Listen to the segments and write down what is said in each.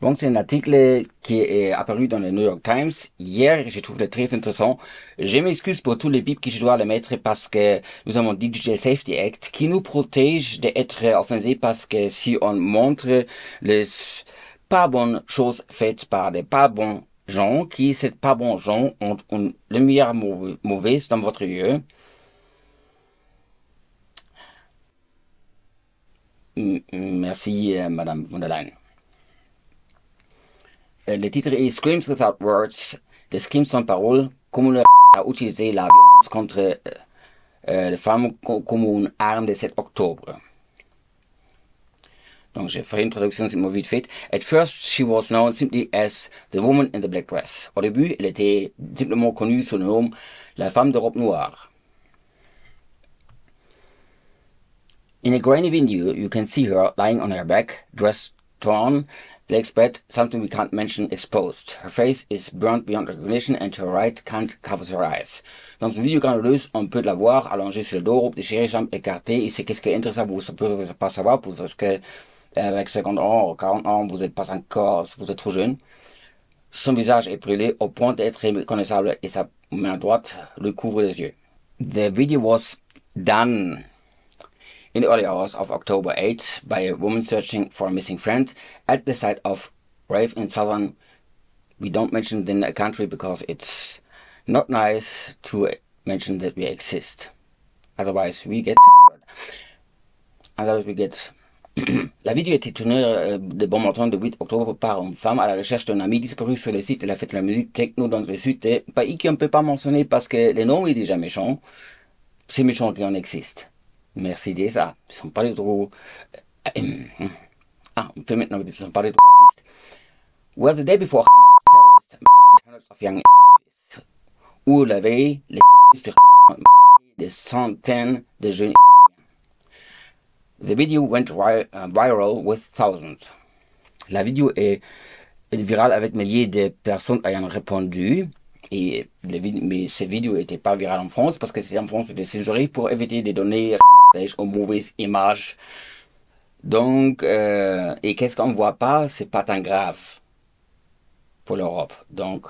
Donc, c'est un article qui est apparu dans le New York Times hier. Je trouve très intéressant. Je m'excuse pour tous les bips que je dois le mettre parce que nous avons Digital Safety Act qui nous protège d'être offensés parce que si on montre les pas bonnes choses faites par des pas bons gens, qui ces pas bons gens ont une lumière mauvaise dans votre yeux. Merci, Madame von der Leyen. Le titre est Screams Without Words, des screams sans parole, comment le a utilisé la violence contre les femmes comme une arme le 7 octobre. Donc, je ferai une traduction simplement vite fait. At first, she was known simply as the woman in the black dress. Au début, elle était simplement connue sous le nom la femme de robe noire. In a grainy video, you can see her lying on her back, dress torn, legs spread, something we can't mention, exposed. Her face is burnt beyond recognition and her right can't cover her eyes. Dans une vidéo grandiose, on peut la voir allongée sur le dos, robe déchirée, jambes écartées, et c'est qu'est-ce qui est intéressant, vous ne pouvez pas savoir, parce que avec 50 ans ou 40 ans, vous n'êtes pas encore, vous êtes trop jeune. Son visage est brûlé au point d'être reconnaissable et sa main droite le couvre les yeux. The video was done in the early hours of October 8 by a woman searching for a missing friend at the site of rave in southern. We don't mention the country because it's not nice to mention that we exist. Otherwise we get censored. Otherwise we get... La vidéo a été tournée de bon matin le 8 octobre par une femme à la recherche d'un ami disparu sur le site. Elle a fait de la musique techno dans le sud, un pays qu'on ne peut pas mentionner parce que le nom est déjà méchant. C'est méchant qu'il en existe. Merci déjà. Ils ne sont pas du tout... on peut maintenant, ils ne sont pas du tout racistes. Well, the day before Hamas terrorists massacred hundreds of young Israelis. Ou la veille, les terroristes ont massacré des centaines de jeunes Israéliens. The video went viral with thousands. La vidéo est virale avec milliers de personnes ayant répondu. Et mais cette vidéo n'était pas virale en France parce que c'est en France c'était censuré pour éviter de donner aux mauvaises images. Donc, et qu'est-ce qu'on ne voit pas, c'est pas tant grave pour l'Europe. Donc,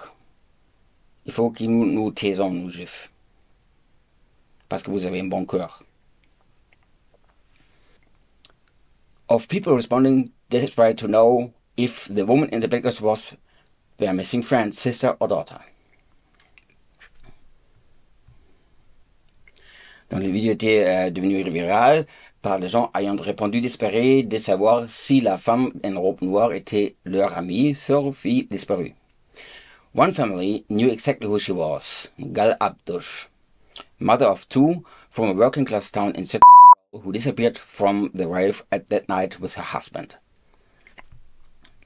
il faut que nous taisons, nous juifs. Parce que vous avez un bon cœur. Of people responding desperate to know if the woman in the black dress was their missing friend, sister or daughter. Donc, la vidéo était devenue virale par les gens ayant répondu désespérés de savoir si la femme en robe noire était leur amie, sœur ou fille disparue. One family knew exactly who she was, Gal Abdush, mother of two from a working-class town in Central Israel who disappeared from the rave at that night with her husband.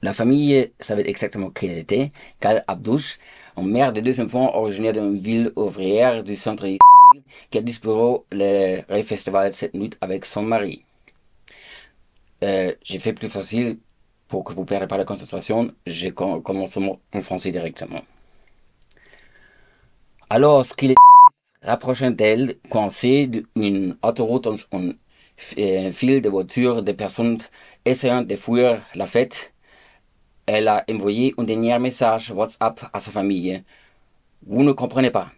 La famille savait exactement qui elle était, Gal Abdush, une mère de deux enfants originaire d'une ville ouvrière du centre d'Israël, qui a disparu le Rave Festival cette nuit avec son mari. J'ai fait plus facile pour que vous ne perdiez pas la concentration. Je commence en français directement. Alors, ce qu'il est rapprochant d'elle, coincé d'une autoroute, un fil de voitures de personnes essayant de fuir la fête, elle a envoyé un dernier message WhatsApp à sa famille. Vous ne comprenez pas.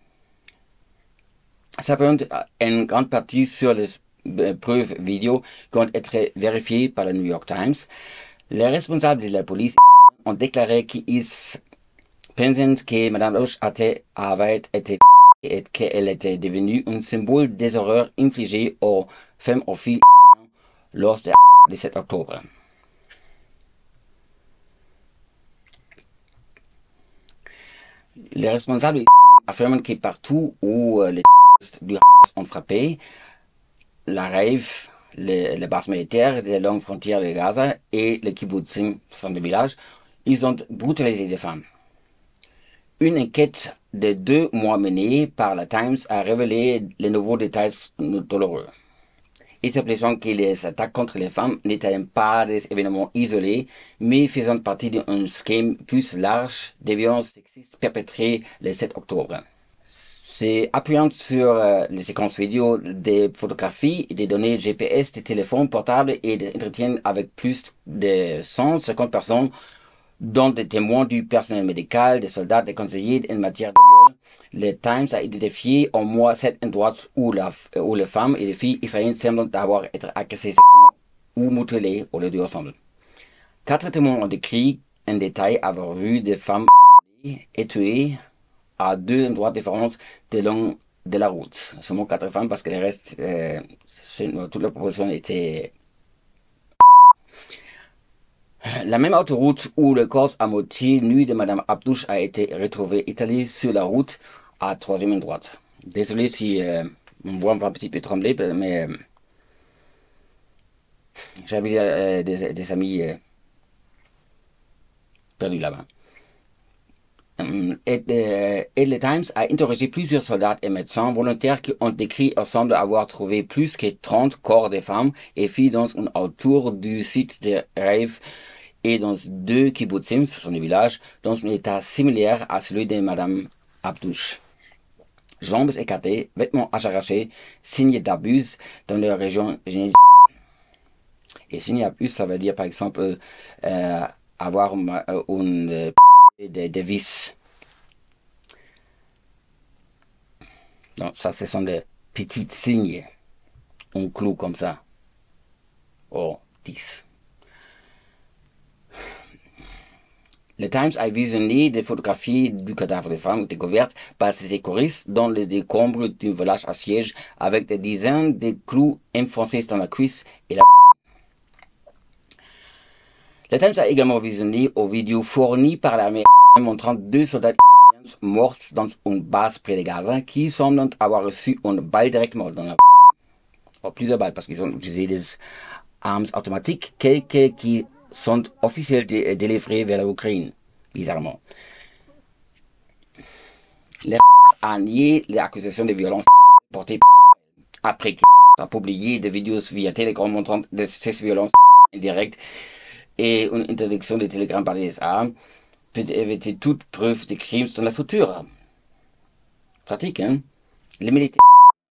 Ça peut être en grande partie sur les preuves vidéo qui ont été vérifiées par le New York Times. Les responsables de la police ont déclaré qu'ils pensent que Mme Loche avait été et qu'elle était devenue un symbole des horreurs infligées aux femmes aux filles lors du 7 octobre. Les responsables affirment que partout où les du Hamas ont frappé, la rave, les bases militaires des longues frontières de Gaza et les kibbutzim, sont des villages, ils ont brutalisé des femmes. Une enquête de 2 mois menée par la Times a révélé les nouveaux détails douloureux. Établissant que les attaques contre les femmes n'étaient pas des événements isolés, mais faisant partie d'un schème plus large de violences sexistes perpétrées le 7 octobre. C'est appuyant sur les séquences vidéo des photographies et des données GPS des téléphones portables et des entretiens avec plus de 150 personnes dont des témoins du personnel médical, des soldats, des conseillers en matière de viol. Le Times a identifié au moins 7 endroits où les femmes et les filles israéliennes semblent avoir été agressées sexuellement ou mutilées au lieu de ensemble. 4 témoins ont décrit en détail avoir vu des femmes et tuées à 2 endroits différents de long de la route. Seulement 4 femmes parce que le reste, toute la proposition était... La même autoroute où le corps à moitié nu de Madame Abdouche a été retrouvé étalé sur la route à 3e droite. Désolé si mon voix va un petit peu trembler, mais j'avais des amis perdus là-bas. Et le Times a interrogé plusieurs soldats et médecins volontaires qui ont décrit ensemble avoir trouvé plus que 30 corps de femmes et filles dans un autour du site de Rave et dans 2 kibbutzim, ce sont des villages, dans un état similaire à celui de Madame Abdouche. Jambes écartées, vêtements arrachés, signes d'abus dans leur région génétique. Et signe d'abus, ça veut dire par exemple avoir des vis. Donc ça, ce sont des petites signes. Un clou comme ça. Oh, 10. Le Times a visionné des photographies du cadavre de femme découvertes par ses écoristes dans les décombres d'un village à siège avec des dizaines de clous enfoncés dans la cuisse et la... Le Times a également visionné aux vidéos fournies par l'armée montrant 2 soldats israéliens morts dans une base près de Gaza qui semblent avoir reçu une balle directement dans la... Oh, plusieurs balles parce qu'ils ont utilisé des armes automatiques, quelques qui sont officiellement délivrés vers l'Ukraine, bizarrement. Le a nié les accusations de violence portées après qu'il a publié des vidéos via Telegram montrant ces violences indirectes et une interdiction de Telegram par les armes peut éviter toute preuve de crimes dans le futur. Pratique, hein? Les militaires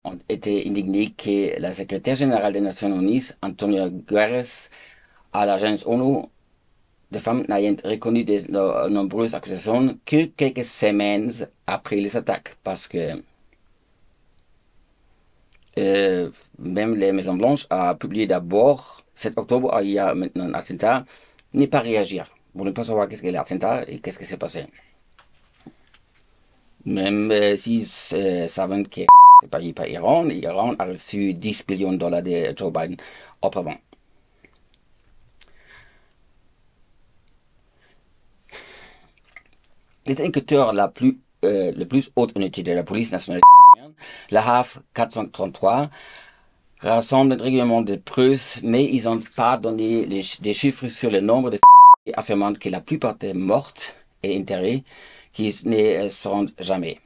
ont été indignés que la secrétaire générale des Nations Unies, Antonio Guterres, à l'agence ONU des femmes n'ayant reconnu de nombreuses accusations que quelques semaines après les attaques, parce que même les Maisons Blanches a publié d'abord, 7 octobre, il y a maintenant un attentat, n'est pas réagir. Vous ne pouvez pas savoir qu'est-ce qu'est l'attentat et qu'est-ce qui s'est passé. Même s'ils savent que c'est payé par Iran, l'Iran a reçu 10 billions de dollars de Joe Biden auparavant. Les enquêteurs le plus haute unité de la police nationale israélienne, la HAF 433, rassemblent régulièrement des preuves, mais ils n'ont pas donné des chiffres sur le nombre de femmes affirmant que la plupart des mortes et enterrées qui ne seront jamais.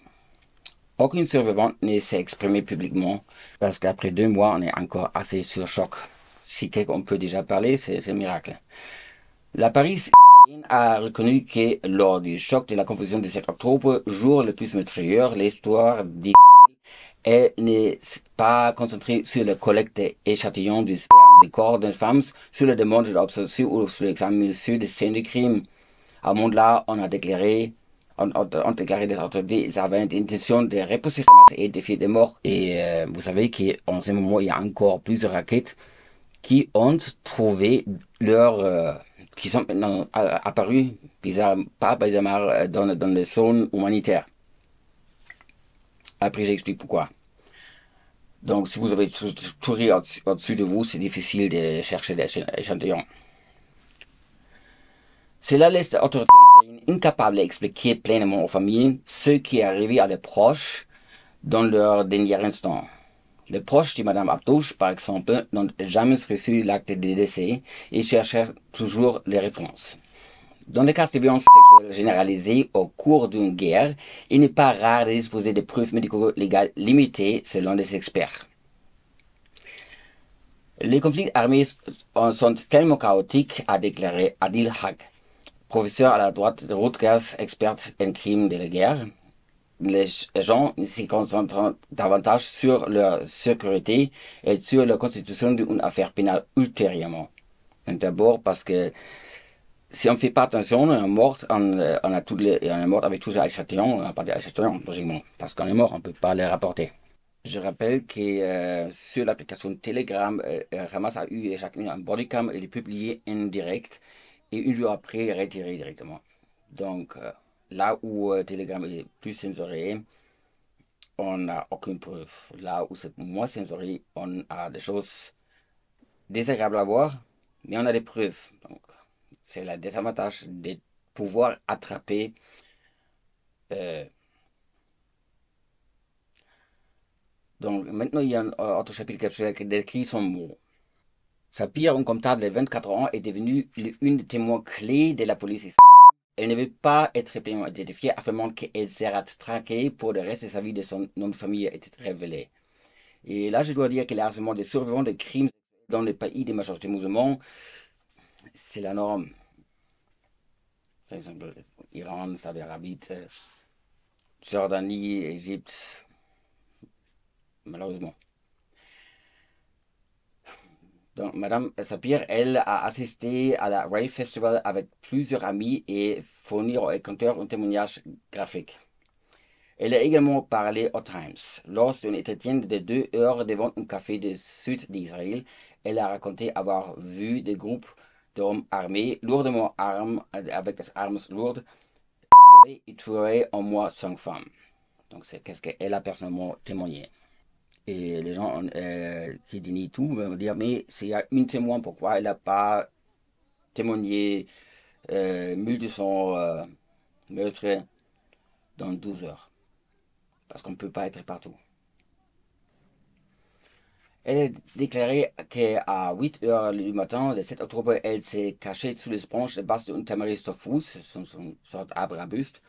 Aucune survivante ne s'est exprimée publiquement parce qu'après 2 mois, on est encore assez sur choc. Si quelqu'un peut déjà parler, c'est un miracle. La police israélienne a reconnu que lors du choc de la confusion du 7 octobre, jour le plus meurtrier, l'histoire d'Israël n'est pas concentrée sur la collecte et échantillon du sperme des corps des femmes, sur la demande de l'observation ou sur l'examen minutieux des scènes de crime. À moment-là, on a déclaré des autorités, ils avaient l'intention de repousser Hamas et défier des morts. Et vous savez qu'en ce moment, il y a encore plusieurs raquettes qui ont trouvé qui sont maintenant apparus pas bizarrement dans les zones humanitaires. Après, j'explique pourquoi. Donc, si vous avez tout au-dessus de vous, c'est difficile de chercher des échantillons. Cela laisse les autorités israéliennes incapables d'expliquer pleinement aux familles ce qui est arrivé à leurs proches dans leur dernier instant. Les proches de Mme Abdouche, par exemple, n'ont jamais reçu l'acte de décès et cherchent toujours les réponses. Dans les cas de violences sexuelles généralisées au cours d'une guerre, il n'est pas rare de disposer de preuves médico-légales limitées selon les experts. Les conflits armés sont tellement chaotiques, a déclaré Adil Haq, professeur à la droite de Rutgers, expert en crimes de la guerre. Les gens s'y concentrent davantage sur leur sécurité et sur la constitution d'une affaire pénale ultérieurement. D'abord parce que si on ne fait pas attention, on est mort, on a on est mort avec tous les échantillons, on n'a pas d'échantillons, logiquement, parce qu'on est mort, on ne peut pas les rapporter. Je rappelle que sur l'application Telegram, Hamas a eu chacun un bodycam et les publié en direct et une jour après retiré directement. Donc là où Telegram est plus censuré, on n'a aucune preuve. Là où c'est moins censuré, on a des choses désagréables à voir, mais on a des preuves. Donc c'est la désavantage de pouvoir attraper. euh, donc maintenant, il y a un autre chapitre qui décrit son mot. Sapir, un comptable de 24 ans, est devenue une des témoins clés de la police israélienne. Elle ne veut pas être pleinement identifiée, affirmant qu'elle sera traquée pour le reste de sa vie de son nom de famille est révélé. Et là, je dois dire que le harcèlement des survivants de crimes dans les pays des majorités musulmanes, c'est la norme. Par exemple, Iran, Saudi Arabie, Jordanie, Égypte, malheureusement. Donc, Madame Sapir, elle a assisté à la Rave Festival avec plusieurs amis et fourni au compteur un témoignage graphique. Elle a également parlé au Times. Lors d'un entretien de 2 heures devant un café du sud d'Israël, elle a raconté avoir vu des groupes d'hommes armés, lourdement armés, avec des armes lourdes, violer et tuer en moins 5 femmes. Donc, c'est qu'est-ce qu'elle a personnellement témoigné. Et les gens qui dénient tout vont dire, mais s'il y a une témoin, pourquoi elle n'a pas témoigné 1200 meurtres dans 12 heures? Parce qu'on ne peut pas être partout. Elle a déclaré qu'à 8 heures du matin, le 7 octobre, elle s'est cachée sous les branches de base d'un tamaris tophus, c'est une sorte d'arbre arbuste,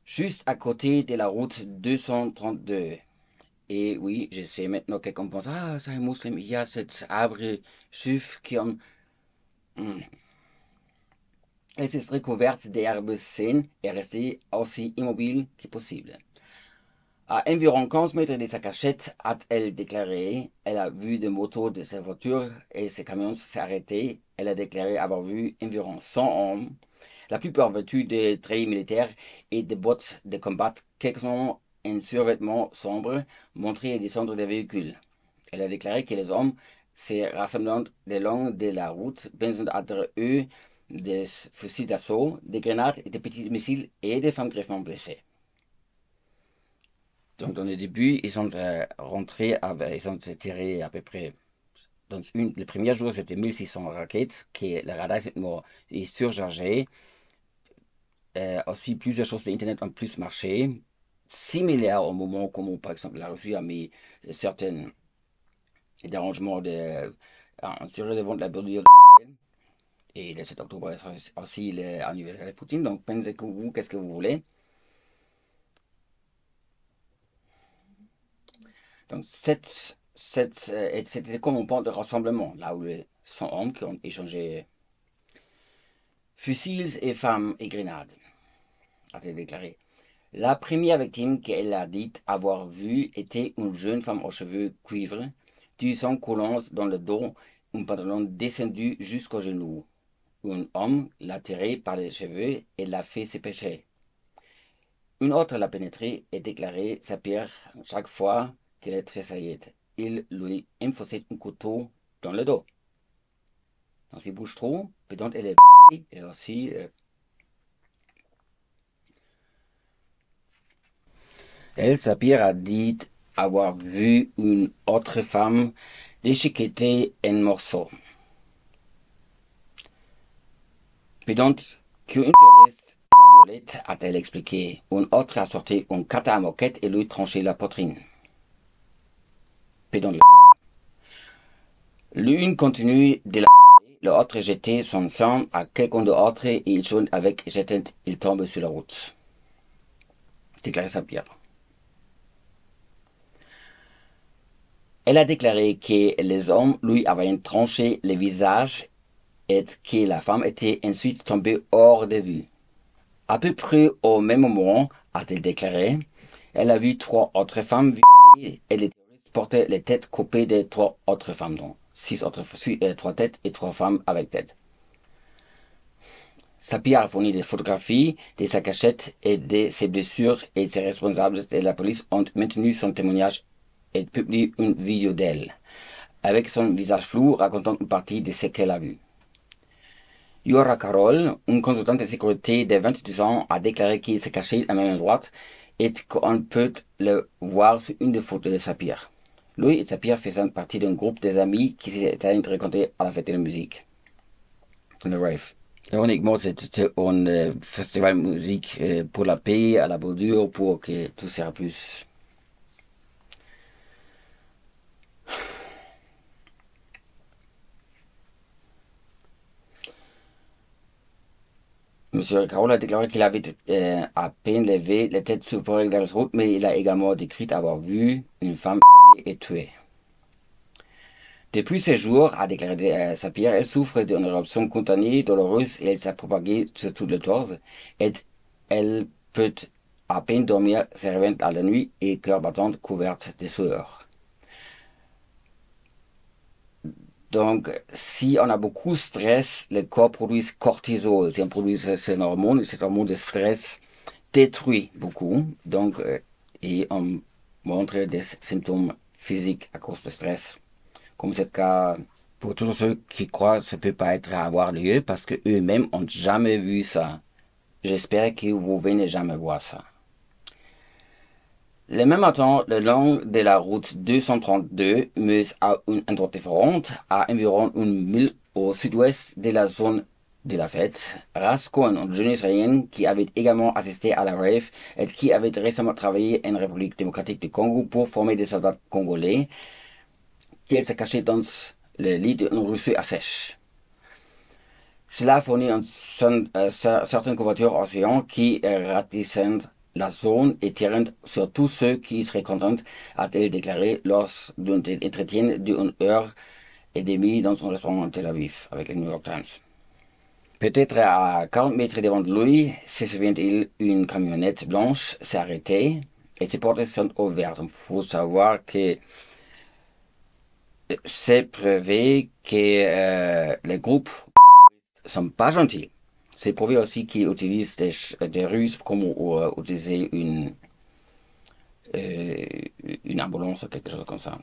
juste à côté de la route 232. Et oui, je sais maintenant que quelqu'un pense, ah, c'est un musulman, il y a cet arbre juif qui en... Elle s'est recouverte d'herbes saines et restée aussi immobile que possible. À environ 15 mètres de sa cachette, a-t-elle déclaré, elle a vu des motos de ses voitures et ses camions s'arrêter. Elle a déclaré avoir vu environ 100 hommes, la plupart vêtus de treillis militaires et de bottes de combat, quelques-uns en survêtements sombres, montrer et descendre des véhicules. Elle a déclaré que les hommes se rassemblant le long de la route, pensant entre eux des fusils d'assaut, des grenades et des petits missiles et des femmes grièvement blessées. Donc, dans le début, ils sont rentrés, ils ont tiré à peu près. Le premier jour, c'était 1600 raquettes, que le radar est surchargé. Aussi, plusieurs choses d'Internet ont plus marché. Similaires au moment comme, par exemple, la Russie a mis certains dérangements en Syrie devant la bordure d'Israël. Et le 7 octobre, aussi l'anniversaire de Poutine. Donc, pensez que vous, qu'est-ce que vous voulez. Donc, c'était comme un point de rassemblement, là où les 100 hommes qui ont échangé fusils et femmes et grenades, a-t-elle déclaré. La première victime qu'elle a dit avoir vue était une jeune femme aux cheveux cuivre, du sang coulant dans le dos, un pantalon descendu jusqu'aux genoux. Un homme l'a tiré par les cheveux et l'a fait se pêcher. Une autre l'a pénétré et déclaré sa pierre chaque fois qu'elle tressaillait. Il lui enfonçait un couteau dans le dos. Dans ses bouches trop, donc elle est violée et aussi. Elle, Sapir, a dit avoir vu une autre femme déchiquetée en morceaux. Pendant qu'une touriste la violette, a-t-elle expliqué, une autre a sorti un kata à moquette et lui tranché la poitrine. Pendant le viol. L'une continue de la violer, l'autre jetait son sang à quelqu'un d'autre et il jaune avec jetant, il tombe sur la route. Déclaré Sapir. Elle a déclaré que les hommes lui avaient tranché le visage et que la femme était ensuite tombée hors de vue. À peu près au même moment, a-t-elle déclaré, elle a vu 3 autres femmes violées et les terroristes portaient les têtes coupées de 3 autres femmes, donc 3 têtes et 3 femmes avec tête. Sapir a fourni des photographies de sa cachette et de ses blessures et ses responsables de la police ont maintenu son témoignage et publié une vidéo d'elle, avec son visage flou racontant une partie de ce qu'elle a vu. Yura Carol, une consultante de sécurité de 22 ans, a déclaré qu'il se cachait à main droite et qu'on peut le voir sur une des photos de Sapir. Lui et Sapir faisaient partie d'un groupe des amis qui s'étaient rencontrés à la fête de la musique, le rave. Ironiquement, c'était un festival de musique pour la paix, à la bordure, pour que tout sert plus. Monsieur Carole a déclaré qu'il avait à peine levé la tête sur le de la route, mais il a également décrit avoir vu une femme violée et tuée. Depuis ces jours, a déclaré Sapir, elle souffre d'une éruption cutanée douloureuse et elle s'est propagée sur tout le torse. Et elle peut à peine dormir, se réveille à la nuit et cœur battant couverte de sueur. Donc, si on a beaucoup de stress, le corps produit cortisol. Si on produit cette hormone de stress détruit beaucoup. Donc, et on montre des symptômes physiques à cause du stress. Comme c'est le cas pour tous ceux qui croient que ça ne peut pas être à avoir lieu parce qu'eux-mêmes n'ont jamais vu ça. J'espère que vous venez jamais voir ça. Le même matin, le long de la route 232, mais à une endroit différente, à environ 1 mille au sud-ouest de la zone de la fête, Ras Cohen, un jeune Israélien qui avait également assisté à la rave et qui avait récemment travaillé en République démocratique du Congo pour former des soldats congolais, qui se cachait dans le lit d'une rue à sèche. Cela fournit une certaine couverture océan qui ratissent la zone et tirant sur tous ceux qui seraient contents, a-t-elle déclaré lors d'un entretien d'une heure et demie dans son restaurant à Tel Aviv avec le New York Times. Peut-être à 40 mètres devant lui, se souvient-il, une camionnette blanche s'est arrêtée et ses portes sont ouvertes. Il faut savoir que c'est prouvé que les groupes sont pas gentils. C'est prouvé aussi qu'ils utilisent des ruses comme utiliser une ambulance ou quelque chose comme ça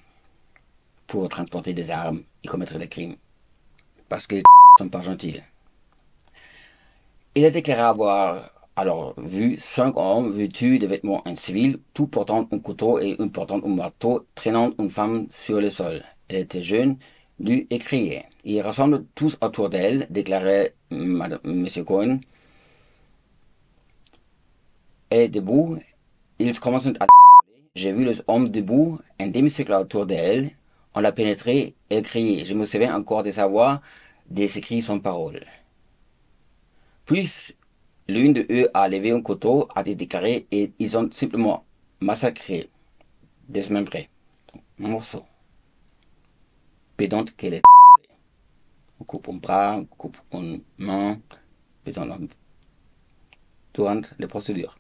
pour transporter des armes et commettre des crimes. Parce que les ne sont pas gentils. Il a déclaré avoir alors vu 5 hommes vêtus de vêtements en civil, tout portant un couteau et un portant un marteau, traînant une femme sur le sol. Elle était jeune, nue et criait. Ils rassemblent tous autour d'elle, déclarait M. Cohen. Elle est debout, ils commencent à j'ai vu les hommes debout, un demi-cercle autour d'elle. On l'a pénétrée, elle criait. Je me souviens encore de sa voix, de ses cris sans parole. Puis, l'une d'eux a levé un couteau, a été déclaré, et ils ont simplement massacré, démembré, un morceau. Pédante qu'elle est. On coupe un bras, on coupe une main, durant les procédures.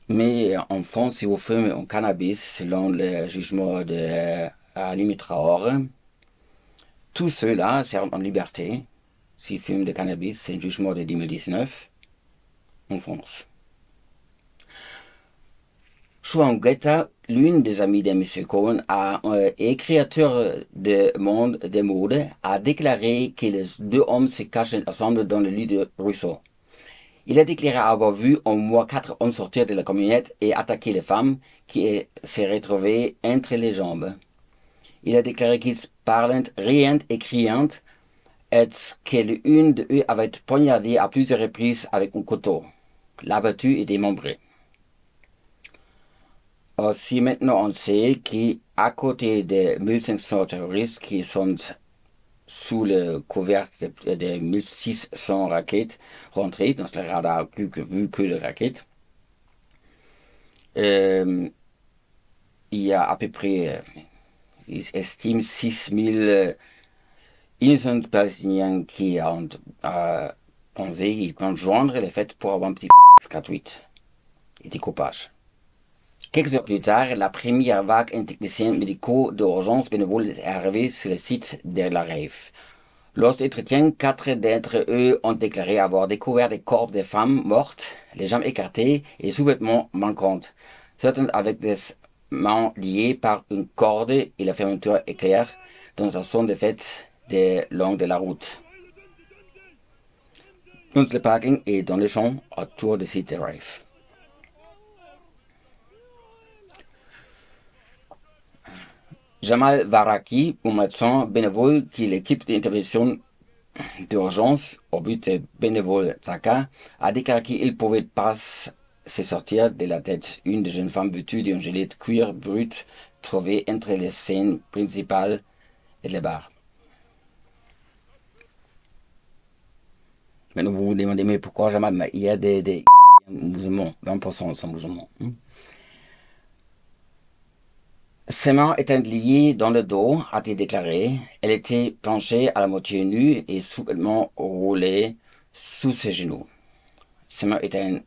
Mais en France, si vous fumez un cannabis, selon le jugement de Alimi Traoré, tous ceux-là seront en liberté. S'ils fument du cannabis, c'est un jugement de 2019 en France. Joan Guetta, l'une des amies de M. Cohen et créateur de monde de mode, a déclaré que les deux hommes se cachaient ensemble dans le lit de Rousseau. Il a déclaré avoir vu au moins 4 hommes sortir de la camionnette et attaquer les femmes qui se retrouvaient entre les jambes. Il a déclaré qu'ils parlaient, riant et criant, et que l'une d'eux avait poignardé à plusieurs reprises avec un couteau, l'abattu et démembré. Aussi maintenant on sait qu'à côté des 1500 terroristes qui sont sous le couvert des 1600 raquettes rentrées dans le radar plus que les raquettes, il y a à peu près, ils estiment 6000 innocents palestiniens qui ont pensé qu'ils peuvent joindre les fêtes pour avoir un petit gratuit et découpage. Quelques heures plus tard, la première vague en techniciens médicaux d'urgence bénévoles est arrivée sur le site de la rave. Los entretiens, 4 d'entre eux ont déclaré avoir découvert des corps de femmes mortes, les jambes écartées et sous-vêtements manquantes, certains avec des mains liées par une corde et la fermeture éclair dans un son de fête le long de la route. Dans le parking et dans les champs autour du site de Rave. Jamal Varaki, un médecin bénévole qui l'équipe d'intervention d'urgence au but de bénévole Zaka, a déclaré qu'il pouvait pas se sortir de la tête une jeune femme vêtue d'un gilet de cuir brut trouvée entre les scènes principales et les bars. Maintenant, vous vous demandez, mais pourquoi Jamal? Mais il y a des musulmans, 20% sont musulmans. Ses mains étaient liées dans le dos, a-t-il déclaré. Elle était penchée à la moitié nue et sous-vêtements roulés sous ses genoux. Ses mains étaient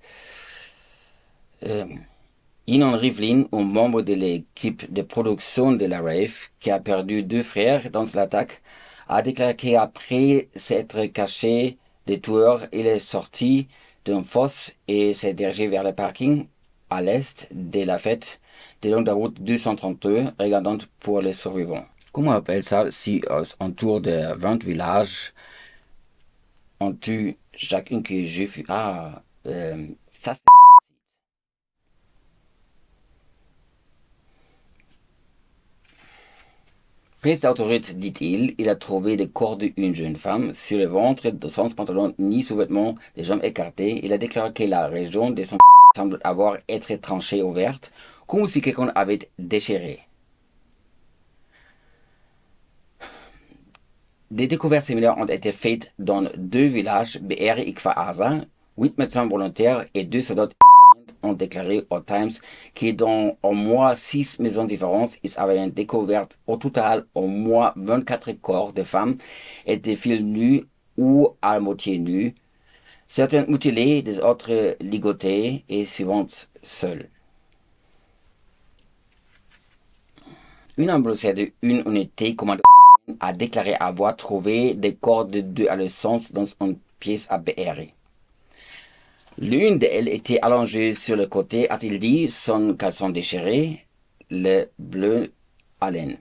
Inon Rivlin, un membre de l'équipe de production de la Rave, qui a perdu 2 frères dans l'attaque, a déclaré qu'après s'être caché des tueurs, il est sorti d'une fosse et s'est dirigé vers le parking à l'est de la fête, de long de la route 232, regardant pour les survivants. Comment on appelle ça si autour de 20 villages, on tue chacun qui est juif? Ça c'est... Après cette autorité, dit-il, il a trouvé le corps d'une jeune femme sur le ventre, sans pantalon ni sous-vêtements, des jambes écartées. Il a déclaré que la région de son semble avoir été tranchée ouverte, comme si quelqu'un avait déchiré. Des découvertes similaires ont été faites dans 2 villages, Be'er et Kfar 8 médecins volontaires et 2 soldats ont déclaré au Times que dans au moins 6 maisons différentes, ils avaient découvert au total au moins 24 corps de femmes et des filles nues ou à moitié nues, certains mutilés, des autres ligotés et suivantes seules. Une ambulance d'une unité commandée a déclaré avoir trouvé des corps de 2 adolescents dans une pièce à Be'er. L'une d'elles était allongée sur le côté, a-t-il dit, son caleçon déchiré, le bleu à laine.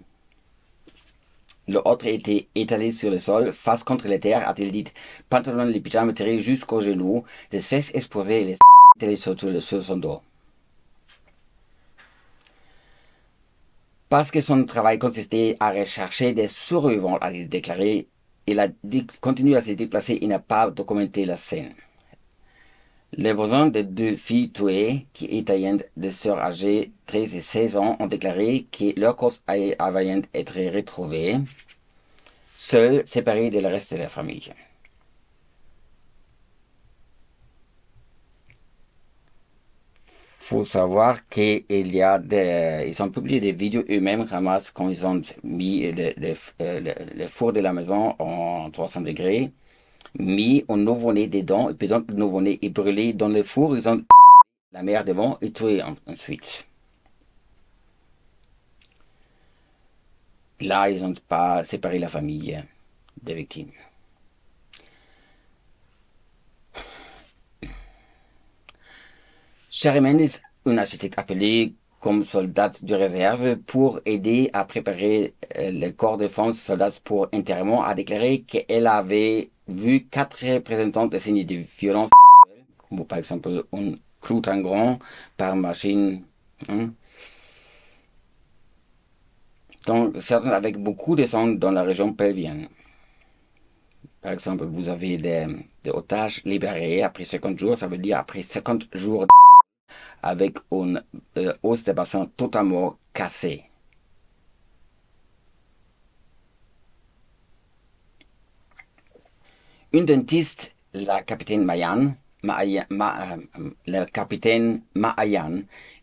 L'autre était étalé sur le sol, face contre la terre, a-t-il dit, pantalon et pyjama tirés jusqu'aux genoux, des fesses exposées et les étalées sur son dos. Parce que son travail consistait à rechercher des survivants, a-t-il déclaré, il a continué à se déplacer et n'a pas documenté la scène. Les voisins des 2 filles tuées, qui étaient des sœurs âgées 13 et 16 ans, ont déclaré que leurs corps avaient été retrouvés, seuls, séparés de le reste de la famille. Faut savoir qu'ils ont publié des vidéos eux-mêmes, Hamas, quand ils ont mis le four de la maison en 300 degrés, mis un nouveau-né dedans, et puis donc le nouveau-né est brûlé dans le four, ils ont la mère devant et tué ensuite. Là, ils n'ont pas séparé la famille des victimes. Sherry Mendes, une architecte appelée comme soldat de réserve pour aider à préparer le corps de défense soldats pour enterrement, a déclaré qu'elle avait vu 4 représentants de signes de violence sexuelle, comme par exemple un clou-tangron par machine. Donc, certains avec beaucoup de sang dans la région pelvienne. Par exemple, vous avez des otages libérés après 50 jours, ça veut dire après 50 jours avec une os de bassin totalement cassé. Une dentiste, la capitaine Maayan,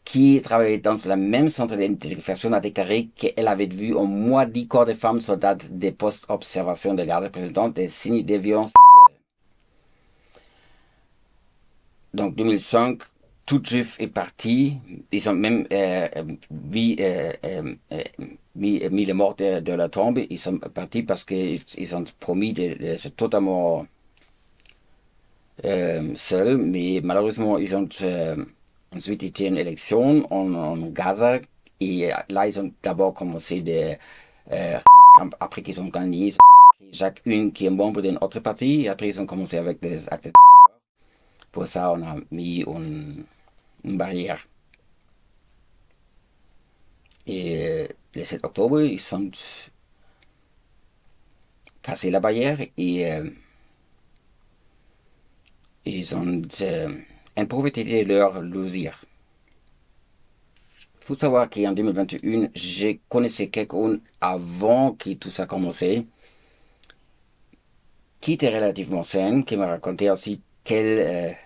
qui travaillait dans le même centre d'identification, a déclaré qu'elle avait vu au moins 10 corps de femmes soldats des postes d'observation de garde présentant des signes de violence sexuelle. Donc 2005, tout juif est parti. Ils ont même mis les morts de la tombe. Ils sont partis parce qu'ils ont promis de se totalement seuls. Mais malheureusement, ils ont ensuite été une élection en Gaza. Et là, ils ont d'abord commencé des après qu'ils ont gagné. Ils ont pris chacune qui est membre d'une autre partie. Et après, ils ont commencé avec des actes. Pour ça, on a mis une barrière. Et le 7 octobre, ils ont cassé la barrière et ils ont profité de leur loisir. Il faut savoir qu'en 2021, je connaissais quelqu'un avant que tout ça commençait, qui était relativement sain, qui m'a raconté aussi quel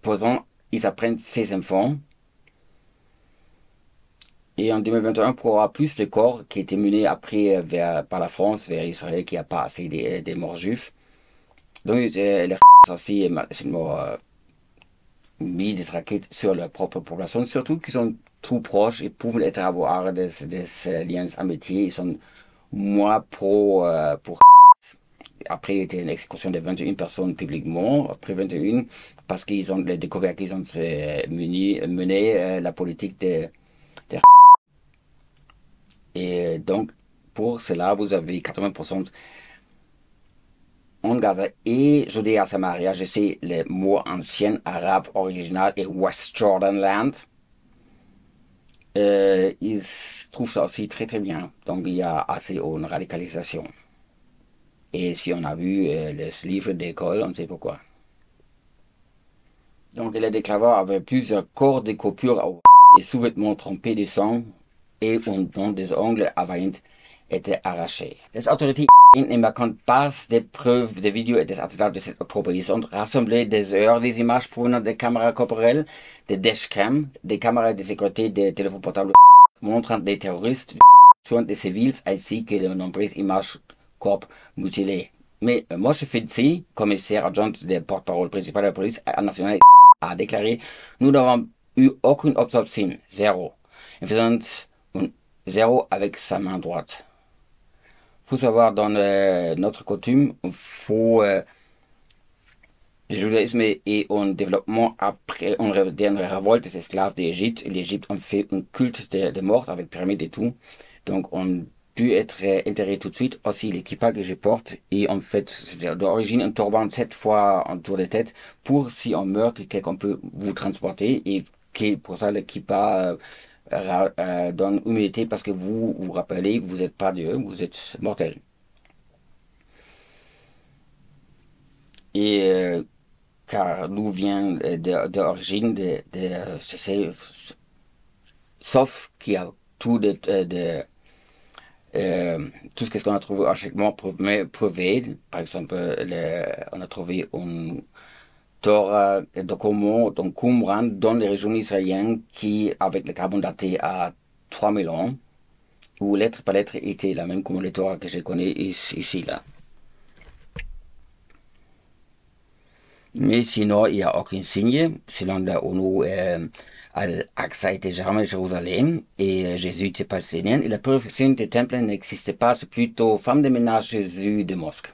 posant ils apprennent ses enfants. Et en 2021, pour avoir plus de corps qui étaient menés après par la France vers Israël, qui a pas assez des morts juifs. Donc, les aussi mis des raquettes sur leur propre population, surtout qu'ils sont trop proches et peuvent être avoir des liens amitiés. Ils sont moins pour. Après, il y a une exécution de 21 personnes publiquement, après 21, parce qu'ils ont découvert qu'ils ont mené la politique de. Et donc, pour cela, vous avez 80% en Gaza et Judée à Samaria. Je sais le mot ancien arabe original et West Jordan Land. Ils trouvent ça aussi très très bien. Donc, il y a assez une radicalisation. Et si on a vu les livres d'école, on sait pourquoi. Donc, les déclaveurs avaient plusieurs corps de coupures et sous-vêtements trempés de sang et dont des ongles avaient été arrachés. Les autorités ne marquent pas des preuves de vidéos et des attentats de cette octobre. Ils ont rassemblé des heures des images provenant des caméras corporelles, des dashcams, des caméras de sécurité, des téléphones portables montrant des terroristes tuant des civils ainsi que de nombreuses images corps mutilés. Mais moi, je fais ici, commissaire adjoint de porte-parole principal de la police nationale, a déclaré: nous n'avons eu aucune autopsie, zéro. En faisant un zéro avec sa main droite. Il faut savoir, dans notre coutume, il faut le judaïsme est un développement après une dernière révolte des esclaves d'Égypte. L'Égypte a fait un culte de mort avec pyramide et tout. Donc, on dû être enterré tout de suite. Aussi, l'équipage que je porte et en fait, d'origine, un turban 7 fois autour de la tête pour, si on meurt, que quelqu'un peut vous transporter et que pour ça, l'équipage donne humilité parce que vous vous rappelez, vous n'êtes pas Dieu, vous êtes mortel. Et car nous vient d'origine sauf qu'il y a tout tout ce qu'on a trouvé archéologiquement prouvé. Par exemple, on a trouvé un Torah document dans Qumran, dans les régions israéliennes, qui, avec le carbone daté à 3000 ans, où lettre par lettre était la même comme les Torah que je connais ici, là. Mais sinon, il n'y a aucun signe. Selon la ONU, Al-Aqsa était jamais Jérusalem et Jésus était palestinien. Et la preuve que des temples n'existait pas, c'est plutôt femme de ménage Jésus de mosque.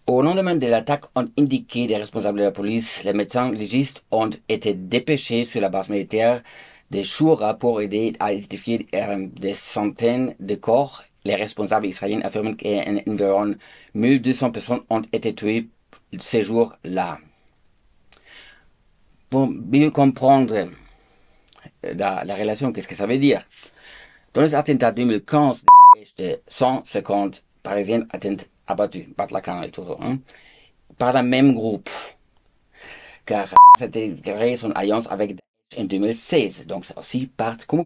Au lendemain de l'attaque, on indiqué des responsables de la police, les médecins légistes ont été dépêchés sur la base militaire de Shura pour aider à identifier des centaines de corps. Les responsables israéliens affirment qu'environ 1200 personnes ont été tuées ces jours-là. Pour mieux comprendre la relation, qu'est-ce que ça veut dire? Dans les attentats 2015, de 150 Parisiens abattus, Bataclan et tout, hein, par le même groupe, car c'était créé son alliance avec Daesh en 2016. Donc c'est aussi comme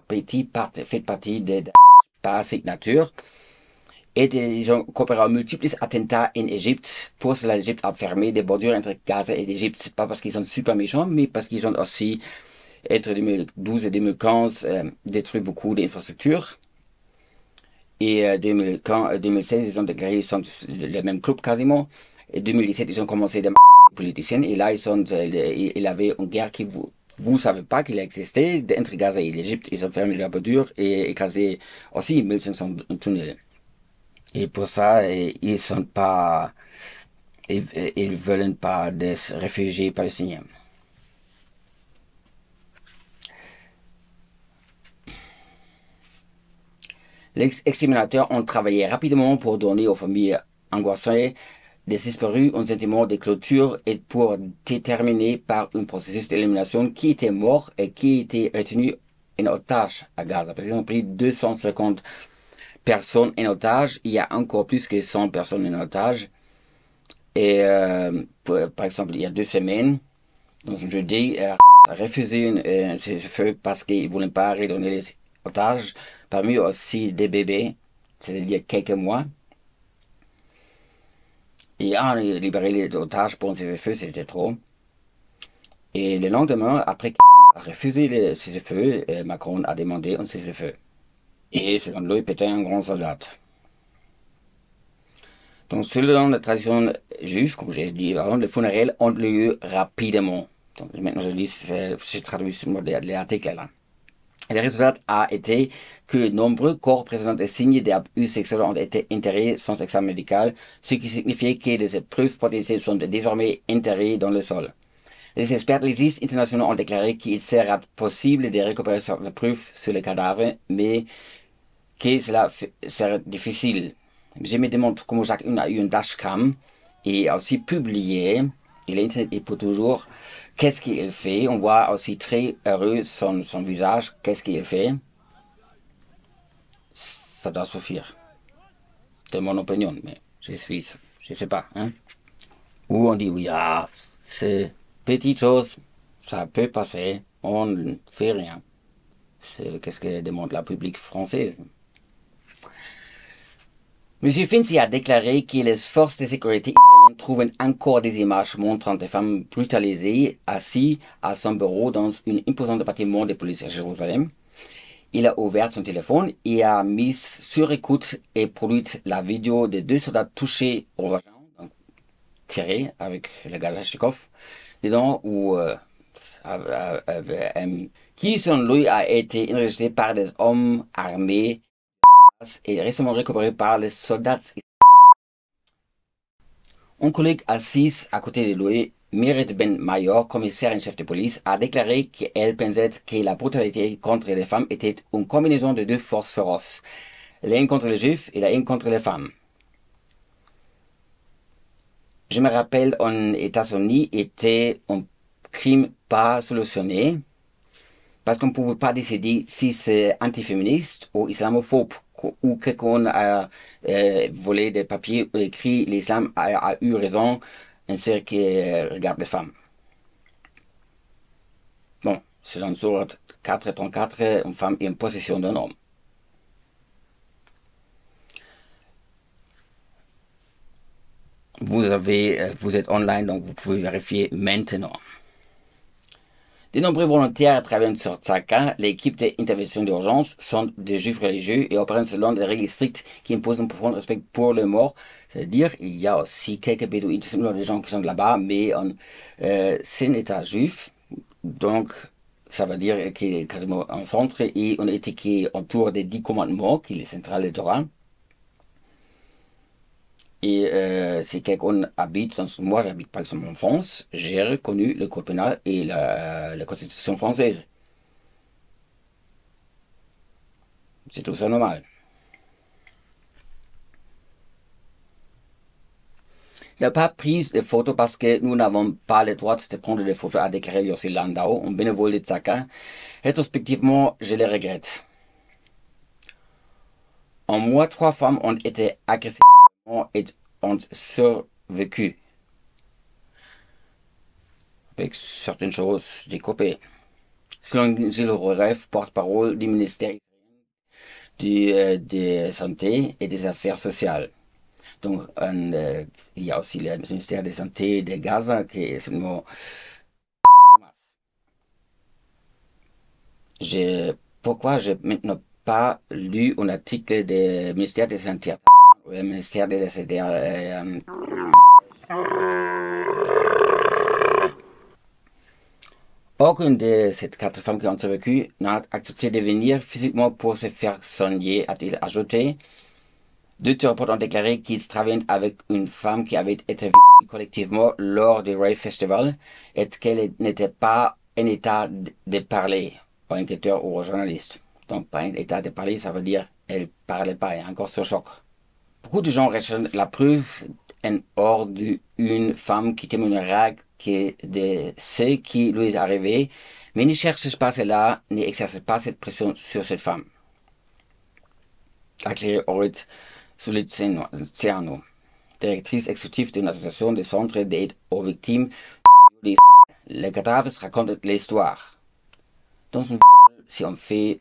fait partie de Daesh par signature. Et ils ont coopéré à multiples attentats en Égypte. Pour cela, l'Égypte a fermé des bordures entre Gaza et l'Égypte. C'est pas parce qu'ils sont super méchants, mais parce qu'ils ont aussi, entre 2012 et 2015, détruit beaucoup d'infrastructures. Et 2016, ils ont déclaré qu'ils sont le même club quasiment. Et 2017, ils ont commencé à massacrer politiciens. Et là, il avait une guerre qui vous savez pas qu'il existait entre Gaza et l'Égypte. Ils ont fermé la bordure et écrasé aussi 1500 tunnels. Et pour ça, ils sont pas, ils veulent pas des réfugiés palestiniens. Les exterminateurs ont travaillé rapidement pour donner aux familles angoissées, désespérées, un sentiment de clôture et pour déterminer par un processus d'élimination qui était mort et qui était retenu en otage à Gaza. Parce qu'ils ont pris 250 personnes en otage. Il y a encore plus que 100 personnes en otage. Et par exemple, il y a 2 semaines, dans un jeudi, a refusé un cessez-le-feu parce qu'ils ne voulaient pas redonner les otages, parmi eux aussi des bébés, c'est-à-dire quelques mois. Et libérer les otages pour un cessez-le-feu, c'était trop. Et le lendemain, après qu'il a refusé le cessez-le-feu, Macron a demandé un cessez-le-feu. Et selon lui, était un grand soldat. Donc, selon la tradition juive, comme j'ai dit avant, les funérailles ont lieu rapidement. Donc, maintenant, je traduis l'article là. Le résultat a été que nombreux corps présentant des signes d'abus sexuels ont été enterrés sans examen médical, ce qui signifiait que les épreuves potentielles sont désormais enterrées dans le sol. Les experts légistes internationaux ont déclaré qu'il sera possible de récupérer certaines preuves sur les cadavres, mais que cela sera difficile. Je me demande comment chacun a eu une dashcam et a aussi publié, et l'internet est pour toujours, qu'est-ce qu'il fait. On voit aussi très heureux son visage, qu'est-ce qu'il fait. Ça doit suffire. C'est mon opinion, mais je sais pas. Hein? Ou on dit, oui, c'est petite chose, ça peut passer, on ne fait rien. C'est qu'est-ce que demande la public française. M. Finzi a déclaré que les forces de sécurité israéliennes trouvent encore des images montrant des femmes brutalisées assises à son bureau dans un imposant bâtiment de police à Jérusalem. Il a ouvert son téléphone et a mis sur écoute et produit la vidéo de 2 soldats touchés au vagin, donc tirés avec le Kalachnikov, dedans qui selon lui a été enregistré par des hommes armés et récemment récupéré par les soldats. Un collègue assis à côté de lui, Merit Ben Mayor, commissaire en chef de police, a déclaré qu'elle pensait que la brutalité contre les femmes était une combinaison de 2 forces féroces, l'une contre les juifs et l'une contre les femmes. Je me rappelle, en États-Unis, était un crime pas solutionné, parce qu'on ne pouvait pas décider si c'est antiféministe ou islamophobe, ou quelqu'un a volé des papiers ou écrit l'islam a eu raison en ce qui regarde les femmes. Bon, selon sourate 4:34, une femme est en possession d'un homme. Vous êtes online, donc vous pouvez vérifier maintenant. De nombreux volontaires travaillent sur Tzaka. L'équipe d'intervention d'urgence sont des juifs religieux et opèrent selon des règles strictes qui imposent un profond respect pour le mort. C'est-à-dire, il y a aussi quelques bédouins, des gens qui sont là-bas, mais c'est un état juif. Donc, ça veut dire qu'il est quasiment en centre et on est étiqueté autour des 10 commandements, qui est le central de Torah. Et si quelqu'un habite, moi j'habite par exemple en France, j'ai reconnu le code pénal et la constitution française. C'est tout ça normal. Il n'a pas pris de photos parce que nous n'avons pas le droit de prendre des photos, a déclaré Yossi Landau, un bénévole de Tzaka. Rétrospectivement, je le regrette. En moi, 3 femmes ont été agressées et ont survécu. Avec certaines choses découpées. Selon Gilles Roref, porte-parole du ministère de Santé et des Affaires sociales. Donc, il y a aussi le ministère de Santé de Gaza qui est seulement. Pourquoi je n'ai maintenant pas lu un article du ministère de Santé, le ministère de la Santé. Aucune de ces 4 femmes qui ont survécu n'a accepté de venir physiquement pour se faire soigner, a-t-il ajouté. 2 thérapeutes ont déclaré qu'ils travaillaient avec une femme qui avait été violée collectivement lors du Rave Festival et qu'elle n'était pas en état de parler aux enquêteurs ou aux journalistes. Donc, pas en état de parler, ça veut dire qu'elle ne parlait pas, elle est encore sur choc. Beaucoup de gens recherchent la preuve en hors d'une femme qui témoignera de ce qui lui est arrivé, mais ne cherchent pas cela, n'exercent pas cette pression sur cette femme. A clairé ooit Solizano, directrice exécutive d'une association de centres d'aide aux victimes. Les cadavres racontent l'histoire. Dans une viol, si on fait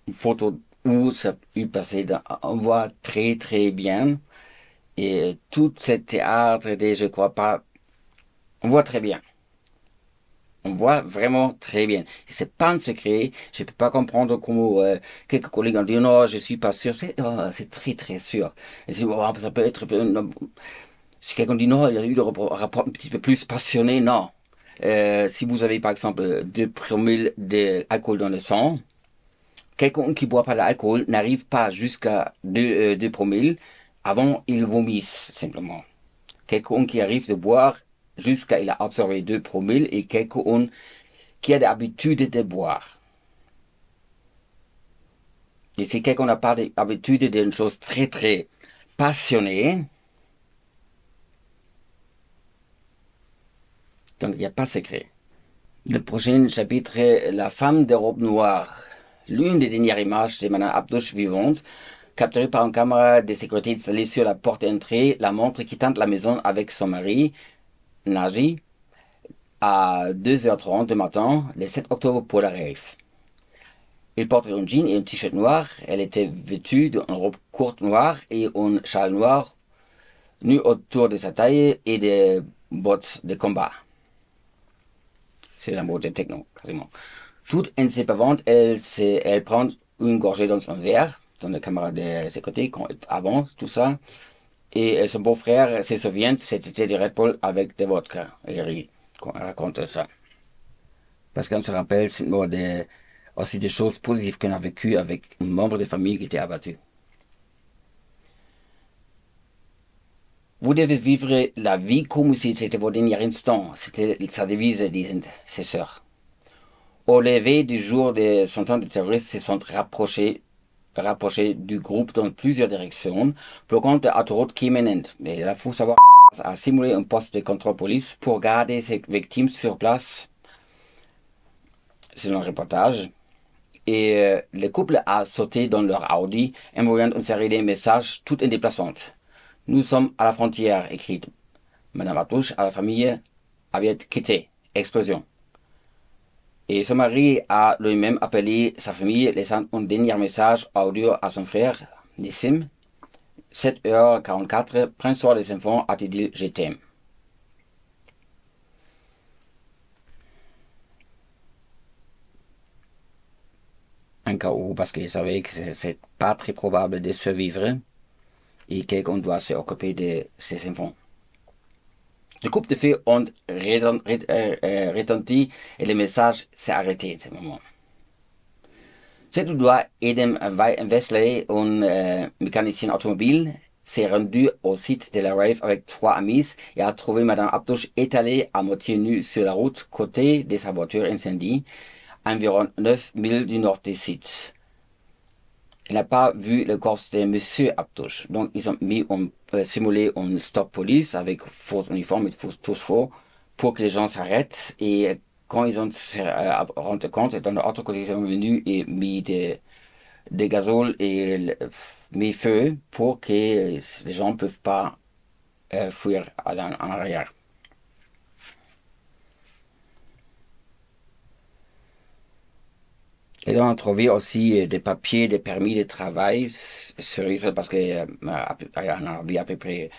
une photo où ça a pu passer, on voit très très bien. Et tout ce théâtre, je crois pas, on voit très bien. On voit vraiment très bien. Et c'est pas un secret. Je peux pas comprendre comment quelques collègues ont dit non, je suis pas sûr. C'est très très sûr. Et ça peut être. Si quelqu'un dit non, il y a eu un rapport un petit peu plus passionné, non. Si vous avez par exemple 2 promilles d'alcool dans le sang, quelqu'un qui boit pas l'alcool n'arrive pas jusqu'à 2 promilles avant il vomisse simplement. Quelqu'un qui arrive de boire jusqu'à il a absorbé 2 promilles et quelqu'un qui a l'habitude de boire. Et si quelqu'un n'a pas l'habitude d'une chose très très passionnée, donc il n'y a pas de secret. Le prochain chapitre est la femme de robe noire. L'une des dernières images de Madame Abdouche vivante, capturée par une caméra de sécurité installée sur la porte d'entrée, la montre quittant la maison avec son mari, Naji, à 2h30 du matin, le 7 octobre pour la rave. Il portait un jean et un t-shirt noir. Elle était vêtue d'une robe courte noire et un châle noir nu autour de sa taille et des bottes de combat. C'est la mode de techno, quasiment. Toute inséparable, elle prend une gorgée dans son verre, dans la caméra de sécurité, quand elle avance, tout ça. Et son beau-frère se souvient, c'était du Red Bull avec des vodka. Elle rit quand elle raconte ça. Parce qu'on se rappelle, c'est aussi des choses positives qu'on a vécues avec un membre de famille qui était abattu. Vous devez vivre la vie comme si c'était votre dernier instant. C'était sa devise, disent ses sœurs. Au lever du jour de son temps de terroristes se sont rapprochés du groupe dans plusieurs directions, bloquant l'autoroute qui mène. Mais il faut savoir a simulé un poste de contrôle police pour garder ses victimes sur place, selon le reportage. Et le couple a sauté dans leur Audi, envoyant une série de messages tout indéplaçantes. Nous sommes à la frontière, écrit Madame Abdouche à la famille avait quitté. Explosion. Et son mari a lui-même appelé sa famille, laissant un dernier message audio à son frère, Nissim. 7h44, prends soin des enfants, a-t-il dit, je t'aime. Un cas où, parce qu'il savait que c'est pas très probable de survivre et quelqu'un doit s'occuper de ses enfants. Le couple de filles ont retenti et le message s'est arrêté à ce moment. C'est doit Edem Wesley, un mécanicien automobile, s'est rendu au site de la rave avec 3 amis et a trouvé Madame Abdouche étalée à moitié nue sur la route, côté de sa voiture incendie, environ 9 milles du nord du site. Il n'a pas vu le corps de Monsieur Abdouche, donc ils ont simulé un stop police avec fausse uniforme et tous faux pour que les gens s'arrêtent et quand ils ont se rendu compte, dans l'autre côté, ils sont venus et mis des gazole et mis feu pour que les gens ne peuvent pas fuir en arrière. Et on a trouvé aussi des papiers, des permis de travail sur Israël parce qu'il y avait à peu près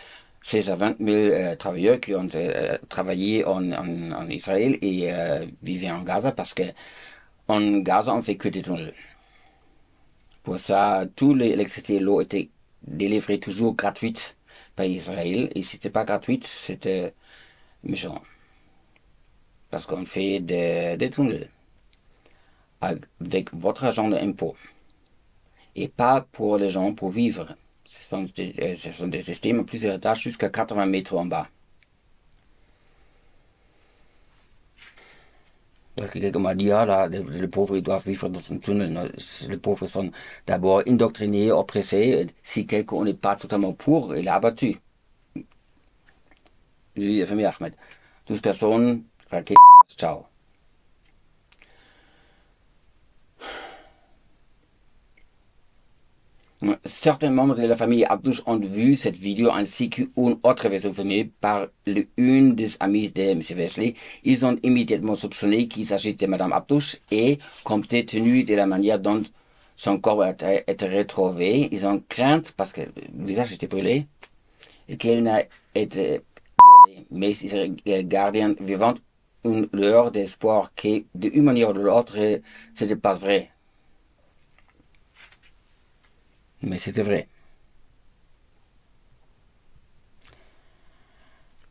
16 à 20 000 travailleurs qui ont travaillé en Israël et vivaient en Gaza parce que en Gaza on fait que des tunnels. Pour ça, toute l'électricité et l'eau étaient délivrées toujours gratuites par Israël et si c'était pas gratuit, c'était méchant. parce qu'on fait des tunnels avec votre argent d'impôt et pas pour les gens pour vivre. Ce sont des systèmes à plusieurs étages jusqu'à 80 mètres en bas. Parce que quelqu'un m'a dit, ah là, les pauvres ils doivent vivre dans un tunnel. Non, les pauvres sont d'abord indoctrinés, oppressés. Si quelqu'un n'est pas totalement pour, il est abattu. Je dis, famille Ahmed, 12 personnes, Rakete, ciao. Certains membres de la famille Abdouche ont vu cette vidéo ainsi qu'une autre version filmée par une des amies de M. Wesley. Ils ont immédiatement soupçonné qu'il s'agit de Mme Abdouche et, compte tenu de la manière dont son corps a été retrouvé, ils ont crainte, parce que le visage était brûlé, et qu'elle n'a été violée. Mais ils gardent vivant une lueur d'espoir que, d'une manière ou de l'autre, ce n'était pas vrai. Mais c'était vrai.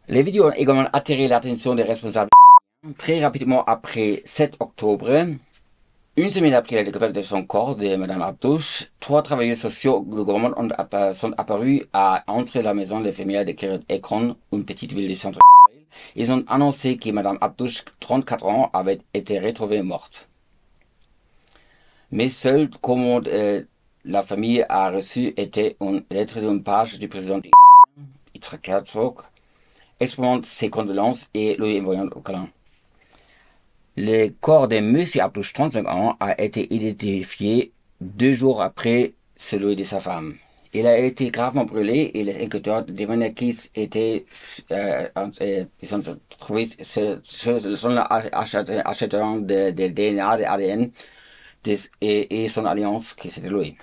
Les vidéos ont également attiré l'attention des responsables. Très rapidement après 7 octobre, une semaine après la découverte de son corps de Mme Abdouche, 3 travailleurs sociaux du gouvernement sont apparus entre la maison des familiales de Kiryat Ekron, une petite ville du centre d'Israël. Ils ont annoncé que Mme Abdouche, 34 ans, avait été retrouvée morte. Mais seule commande la famille a reçu était une lettre d'une page du président Yitzhak Herzog, exprimant ses condoléances et lui envoyant au câlin. Le corps de M. Abdouche, 35 ans, a été identifié 2 jours après celui de sa femme. Il a été gravement brûlé et les enquêteurs demandaient qu'ils étaient ils ont trouvé son acheteur de DNA, de ADN et son alliance qui c'était lui.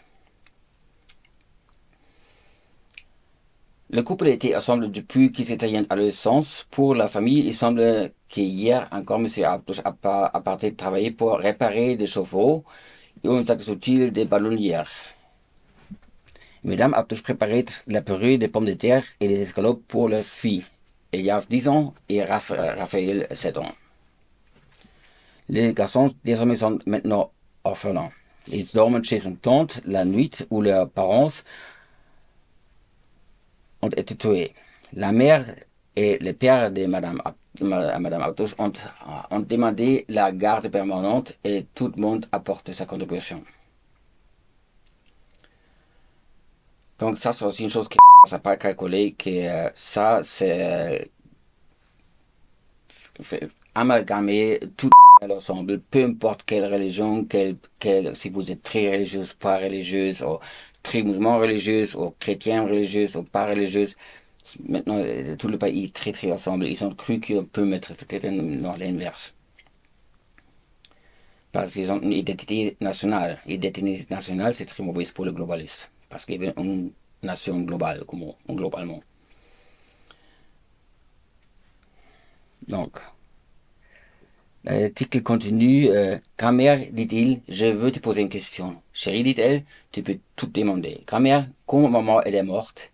Le couple était ensemble depuis qu'ils étaient adolescents. Pour la famille, il semble qu'hier encore M. Abdouche a parti travailler pour réparer des chevaux et un sac utile des ballonnières. Madame Abdouche préparait la purée des pommes de terre et des escalopes pour leur fille, Eliav 10 ans et Raphaël 7 ans. Les garçons désormais sont maintenant orphelins. Ils dorment chez une tante la nuit où leurs parents ont été tués. La mère et le père de Mme Abdouche ont demandé la garde permanente et tout le monde a apporté sa contribution. Donc ça, c'est aussi une chose qui n'a pas calculé, que ça, c'est amalgamer tout l'ensemble, peu importe quelle religion, si vous êtes très religieuse, pas religieuse, ou très musulman religieuse, ou chrétien religieuse, ou pas religieuse. Maintenant, tout le pays est très très ensemble. Ils ont cru qu'on peut mettre peut-être dans l'inverse. Parce qu'ils ont une identité nationale. L'identité nationale, c'est très mauvais pour le globaliste. Parce qu'il y a une nation globale, globalement. Donc, l'article continue. Grand-mère, dit-il, je veux te poser une question. Chérie, dit-elle, tu peux tout demander. Grand-mère, comment maman elle est morte?